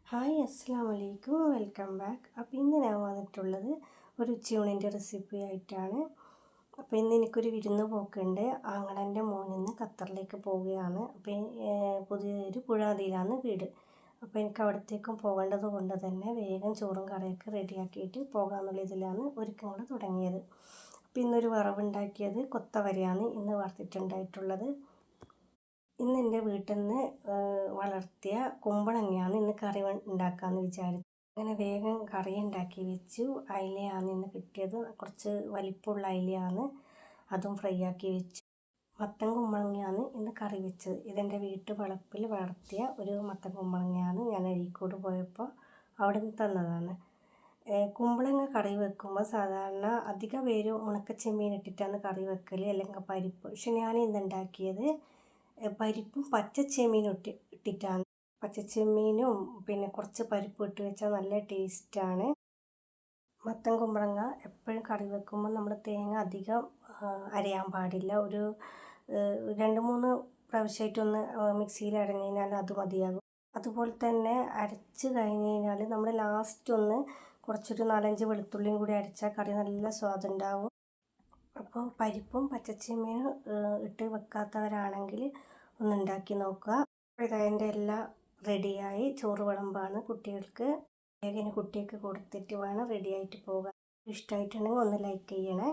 Hi അസ്സാം വലൈക്കും, welcome back. അപ്പോൾ ഇന്ന് ഞാൻ വന്നിട്ടുള്ളത് ഒരു ഉച്ചയൂണിൻ്റെ റെസിപ്പി ആയിട്ടാണ്. അപ്പോൾ ഇന്ന് എനിക്കൊരു വിരുന്ന് പോക്കുണ്ട്. ആങ്ങളൻ്റെ മോനിന്ന് ഖത്തറിലേക്ക് പോവുകയാണ്. അപ്പോൾ പുതിയൊരു പുഴാതിയിലാണ് വീട്. അപ്പോൾ എനിക്ക് അവിടത്തേക്കും പോകേണ്ടത് കൊണ്ട് തന്നെ വേഗം ചോറും കറിയൊക്കെ റെഡിയാക്കിയിട്ട് പോകാമെന്നുള്ള ഇതിലാണ് ഒരുക്കങ്ങൾ തുടങ്ങിയത്. അപ്പോൾ ഇന്നൊരു വറവുണ്ടാക്കിയത് കൊത്തവരയാണ് ഇന്ന് വറുത്തിട്ടുണ്ടായിട്ടുള്ളത്. ഇന്ന് എൻ്റെ വീട്ടിൽ നിന്ന് വളർത്തിയ കുമ്പളങ്ങയാണ് ഇന്ന് കറി ഉണ്ടാക്കാമെന്ന് വിചാരിച്ചു. അങ്ങനെ വേഗം കറി ഉണ്ടാക്കി വെച്ചു. അയിലയാണ് ഇന്ന് കിട്ടിയത്. കുറച്ച് വലിപ്പമുള്ള അയിലയാണ്, അതും ഫ്രൈ ആക്കി വെച്ചു. മത്തൻ കുമ്പളങ്ങയാണ് ഇന്ന് കറി വെച്ചത്. ഇതെൻ്റെ വളപ്പിൽ വളർത്തിയ ഒരു മത്തൻ കുമ്പളങ്ങയാണ്. ഞാൻ അഴീക്കോട് പോയപ്പോൾ അവിടെ നിന്ന് തന്നതാണ്. കുമ്പളങ്ങ കറി വെക്കുമ്പോൾ സാധാരണ അധിക പേര് ഉണക്കച്ചെമ്മീൻ ഇട്ടിട്ടാണ് കറി വെക്കൽ, അല്ലെങ്കിൽ പരിപ്പ്. പക്ഷെ ഞാൻ ഇന്നുണ്ടാക്കിയത് പരിപ്പും പച്ചച്ചെമ്മീനും ഇട്ടിട്ടാണ്. പച്ചച്ചെമ്മീനും പിന്നെ കുറച്ച് പരിപ്പ് ഇട്ട് വെച്ചാൽ നല്ല ടേസ്റ്റാണ്. മത്തൻ കുമ്പളങ്ങ എപ്പോഴും കറി വെക്കുമ്പോൾ നമ്മൾ തേങ്ങ അധികം അരയാൻ പാടില്ല. ഒരു 2-3 പ്രാവശ്യമായിട്ടൊന്ന് മിക്സിയിൽ അരഞ്ഞു കഴിഞ്ഞാൽ അത് മതിയാകും. അതുപോലെ തന്നെ അരച്ച് കഴിഞ്ഞ് കഴിഞ്ഞാൽ നമ്മൾ ലാസ്റ്റ് ഒന്ന് കുറച്ചൊരു 4-5 വെളുത്തുള്ളിയും കൂടി അരച്ചാൽ കറി നല്ല സ്വാദുണ്ടാവും. അപ്പോൾ പരിപ്പും പച്ചച്ചെമ്മീനും ഇട്ട് വെക്കാത്തവരാണെങ്കിൽ ഒന്ന് ഉണ്ടാക്കി നോക്കുക. ഇതിൻ്റെ എല്ലാം റെഡിയായി ചോറ് വിളമ്പാണ് കുട്ടികൾക്ക്. വേഗം കുട്ടികൾക്ക് കൊടുത്തിട്ട് വേണം റെഡിയായിട്ട് പോകാൻ. ഇഷ്ടമായിട്ടുണ്ടെങ്കിൽ ഒന്ന് ലൈക്ക് ചെയ്യണേ.